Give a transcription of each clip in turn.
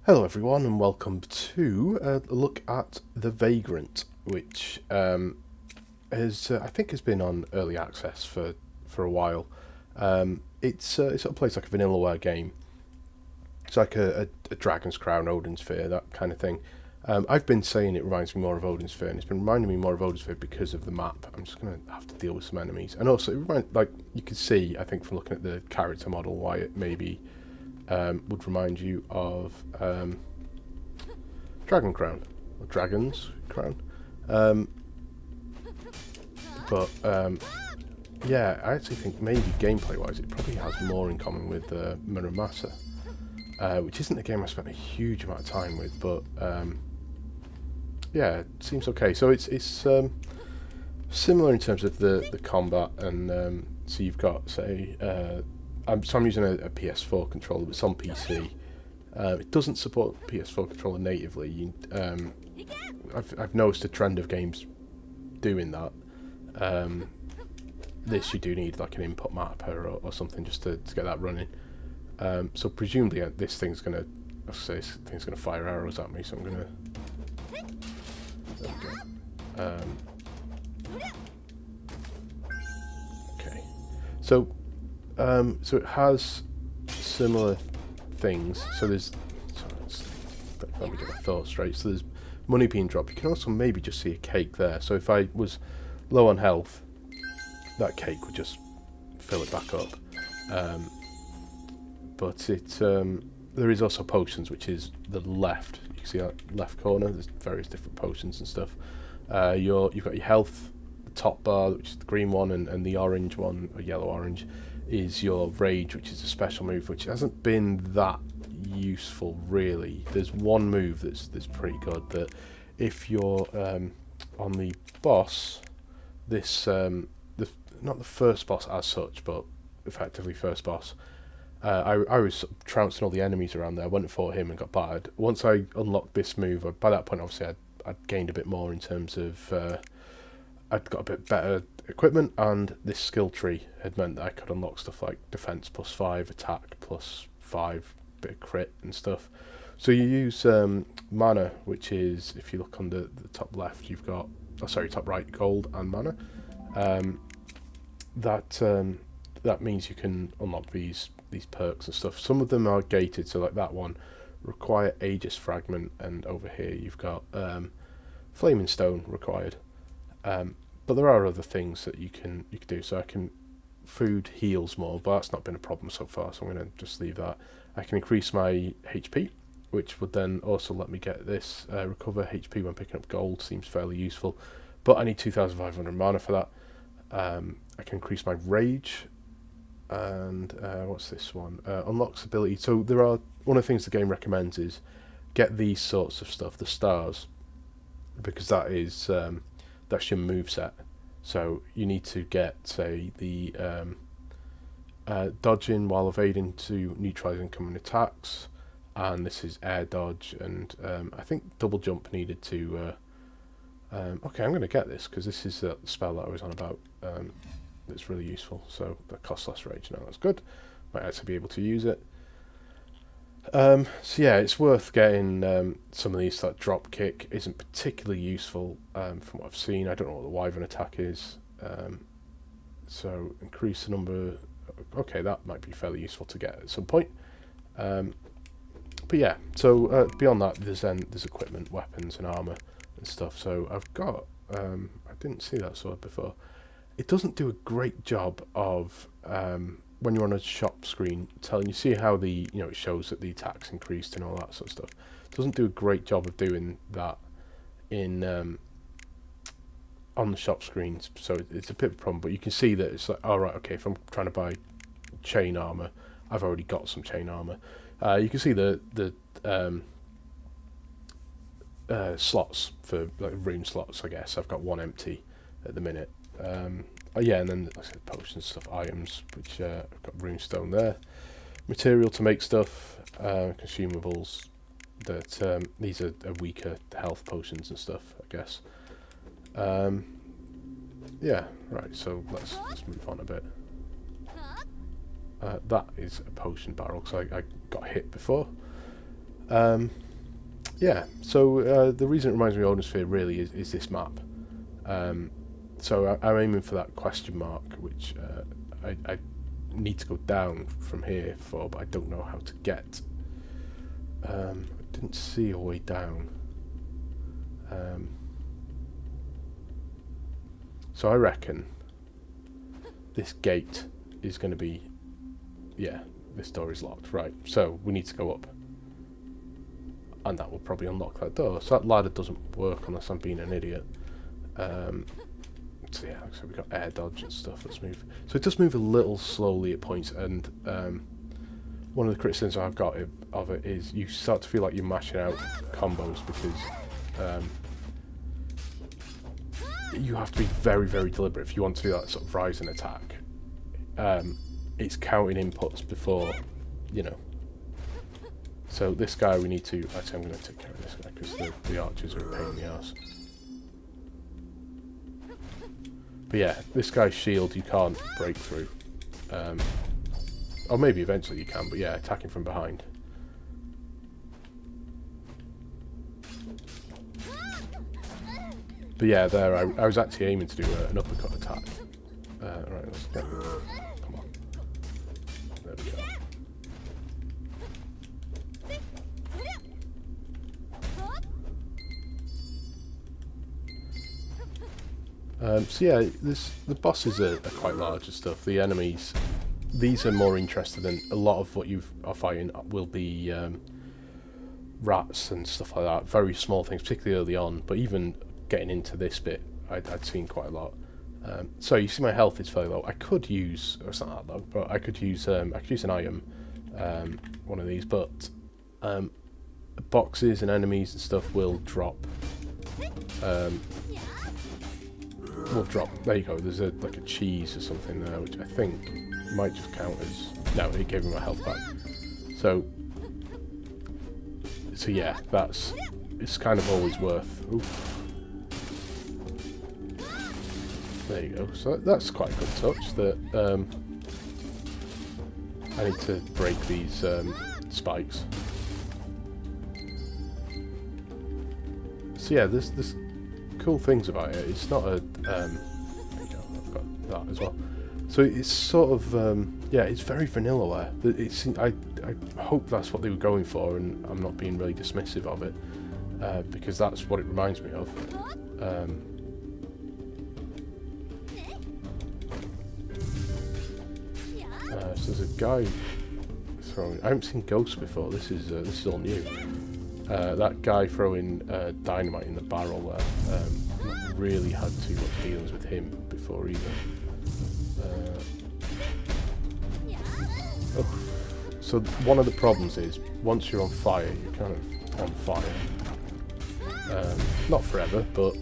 Hello everyone and welcome to a look at the Vagrant, which I think has been on early access for a while. It sort of plays like a Vanillaware game. It's like a Dragon's Crown, Odin Sphere, that kind of thing. I've been saying it reminds me more of Odin Sphere, and it's been reminding me more of Odin Sphere because of the map. I'm just going to have to deal with some enemies. And also, like you can see, I think from looking at the character model, why it maybe would remind you of Dragon Crown, or Dragon's Crown. Yeah, I actually think maybe gameplay-wise it probably has more in common with Muramasa, which isn't a game I spent a huge amount of time with, but yeah, it seems okay. So it's similar in terms of the combat, and so you've got, say, I'm using a PS4 controller, but it's on PC. It doesn't support PS4 controller natively. I've noticed a trend of games doing that. This you do need like an input mapper or something just to get that running. So presumably this thing's gonna fire arrows at me. So I'm gonna. There we go. Okay. So it has similar things. So there's. Let me get my thoughts straight. So there's money being dropped. You can also maybe just see a cake there. So if I was low on health, that cake would just fill it back up. But there is also potions, which is the left. You can see that left corner. There's various different potions and stuff. You've got your health, the top bar, which is the green one, and the orange one, or yellow-orange, is your rage, which is a special move, which hasn't been that useful really. There's one move that's pretty good, that if you're on the boss, this not the first boss as such, but effectively first boss. I was trouncing all the enemies around there, went and fought him and got battered. Once I unlocked this move, by that point obviously I'd gained a bit more in terms of I'd got a bit better equipment, and this skill tree had meant that I could unlock stuff like defense +5, attack +5, bit of crit and stuff. So you use mana, which is, if you look on the top left, you've got, top right, gold and mana. That means you can unlock these perks and stuff. Some of them are gated, so like that one require Aegis Fragment, and over here you've got Flaming Stone required. But there are other things that you can do. So food heals more, but that's not been a problem so far, so I'm going to just leave that. I can increase my HP, which would then also let me get this recover HP when picking up gold. Seems fairly useful, but I need 2,500 mana for that. I can increase my rage, and what's this one? Unlocks ability. So one of the things the game recommends is get these sorts of stuff, the stars, because that is that's your moveset. So you need to get, say, the dodging while evading to neutralise incoming attacks, and this is air dodge, and I think double jump needed to. Okay, I'm going to get this because this is the spell that I was on about. That's really useful. So that costs less rage now. That's good. Might actually be able to use it. So yeah, it's worth getting some of these. Like drop kick isn't particularly useful from what I've seen. I don't know what the wyvern attack is. So increase the number. Okay, that might be fairly useful to get at some point. But yeah, so beyond that, there's equipment, weapons, and armor and stuff. So I've got. I didn't see that sword before. It doesn't do a great job of when you're on a shop screen telling you, see how it shows that the attack's increased and all that sort of stuff. It doesn't do a great job of doing that in on the shop screens, so it's a bit of a problem. But you can see that it's like, all right, okay, if I'm trying to buy chain armor, I've already got some chain armor. You can see the slots for like rune slots. I guess I've got one empty at the minute. Yeah, and then like I said, potions, stuff, items, which I've got runestone there, material to make stuff, consumables. That these are weaker health potions and stuff, I guess. Yeah, right. So let's move on a bit. That is a potion barrel, because I got hit before. Yeah, so the reason it reminds me of Odin Sphere really is this map. So I'm aiming for that question mark, which I need to go down from here for, but I don't know how to get. I didn't see a way down. So I reckon this gate is going to be, yeah, this door is locked, right, so we need to go up. And that will probably unlock that door. So that ladder doesn't work unless I'm being an idiot. So yeah, so we've got air dodge and stuff. Let's move. So it does move a little slowly at points, and one of the criticisms I've got of it is you start to feel like you're mashing out combos because you have to be very, very deliberate if you want to do that sort of rise and attack. It's counting inputs before, you know. So this guy we need to... Actually, I'm going to take care of this guy because the archers are a pain in the arse. But yeah, this guy's shield you can't break through. Or maybe eventually you can, but yeah, attacking from behind. But yeah, there, I was actually aiming to do an uppercut attack. Right, let's get... Come on. There we go. So yeah, the bosses are quite large and stuff. The enemies, these are more interesting than a lot of what you are fighting will be rats and stuff like that. Very small things, particularly early on. But even getting into this bit, I'd seen quite a lot. So you see my health is fairly low. I could use, or it's not that low, but I could use an item, one of these. But boxes and enemies and stuff will drop. There you go, there's like a cheese or something there, which I think might just count as... No, it gave me my health back. So yeah, it's kind of always worth... Oof. There you go, so that's quite a good touch, that I need to break these spikes. So yeah, there's cool things about it. It's not a there you go, I've got that as well. So it's sort of yeah, it's very Vanillaware. I hope that's what they were going for, and I'm not being really dismissive of it, because that's what it reminds me of. So there's a guy throwing... I haven't seen ghosts before. This is all new. That guy throwing dynamite in the barrel there. Not really had too much dealings with him before either. Oh. So one of the problems is once you're on fire, you're kind of on fire. Not forever, but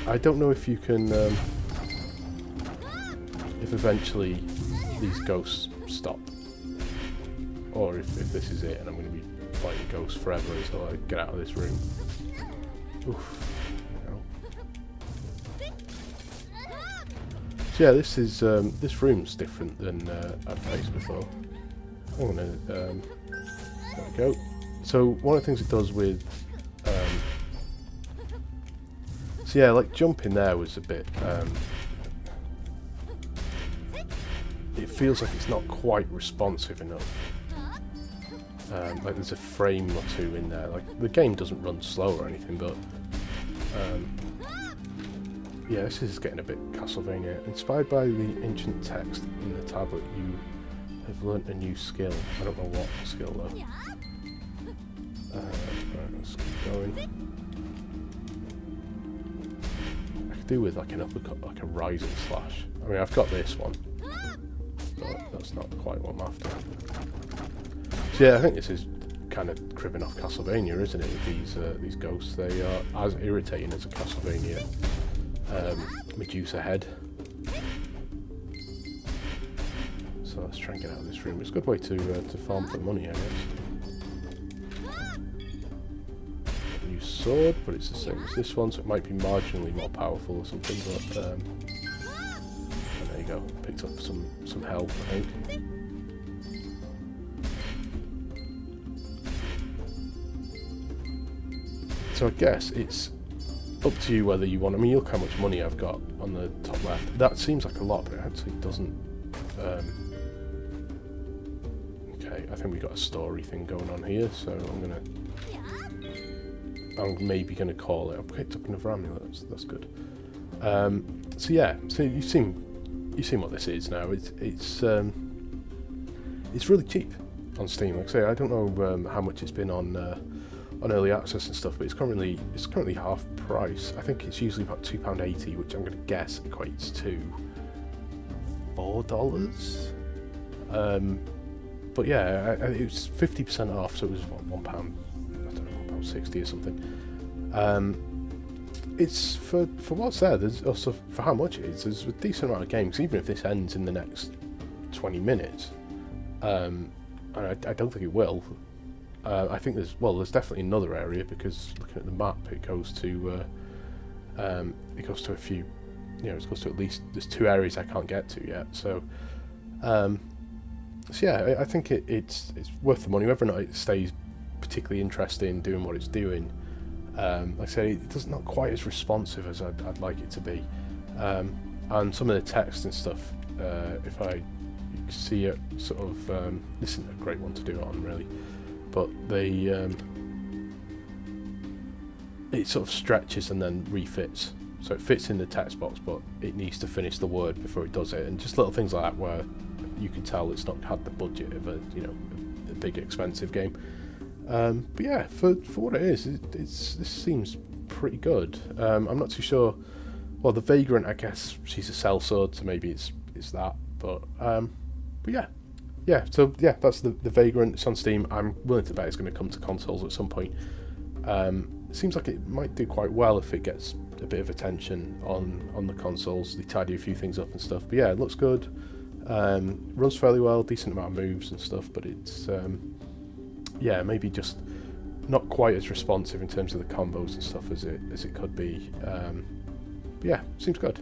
I don't know if you can. If eventually these ghosts stop, or if this is it and I'm going to be fighting ghosts forever until I get out of this room. Oof. So yeah, this room's different than I've faced before. I'm gonna there we go. So one of the things it does with so yeah, like jumping there was a bit it feels like it's not quite responsive enough. Like there's a frame or two in there. Like the game doesn't run slow or anything, but yeah, this is getting a bit Castlevania. Inspired by the ancient text in the tablet, you have learnt a new skill. I don't know what skill though. Right, let's keep going. I could do with like an uppercut, like a rising slash. I mean, I've got this one, but that's not quite what I'm after. So yeah, I think this is kind of cribbing off Castlevania, isn't it? With these ghosts, they are as irritating as a Castlevania Medusa head. So let's try and get out of this room. It's a good way to farm for money, I guess. New sword, but it's the same as this one, so it might be marginally more powerful or something. But and there you go, picked up some health, I think. So I guess it's up to you whether you want. I mean, look how much money I've got on the top left. That seems like a lot, but it actually doesn't. Okay, I think we've got a story thing going on here, so I'm maybe gonna call it. I've picked up another amulet. That's good. So yeah, so you've seen what this is now. It's really cheap on Steam. Like I say, I don't know how much it's been on early access and stuff, but it's currently half price. I think it's usually about £2.80, which I'm going to guess equates to $4. But yeah, it was 50% off, so it was what, £1. I don't know, £1.60 or something. It's for what's there. There's also for how much it is. There's a decent amount of games, even if this ends in the next 20 minutes. And I don't think it will. I think there's definitely another area, because looking at the map, it goes to a few, it goes to at least, there's 2 areas I can't get to yet. So yeah, I think it's worth the money, whether or not it stays particularly interesting in doing what it's doing. Like I say, it's not quite as responsive as I'd like it to be, and some of the text and stuff, if I see it sort of, this isn't a great one to do it on really, but it sort of stretches and then refits, so it fits in the text box, but it needs to finish the word before it does it, and just little things like that where you can tell it's not had the budget of a big expensive game. But yeah, for what it is, this seems pretty good. I'm not too sure. Well, the Vagrant, I guess she's a sellsword, so maybe it's that. But yeah. So yeah, that's the Vagrant. It's on Steam. I'm willing to bet it's going to come to consoles at some point. It seems like it might do quite well if it gets a bit of attention on the consoles. They tidy a few things up and stuff. But yeah, it looks good. Runs fairly well, decent amount of moves and stuff. But it's yeah, maybe just not quite as responsive in terms of the combos and stuff as it could be. But yeah, seems good.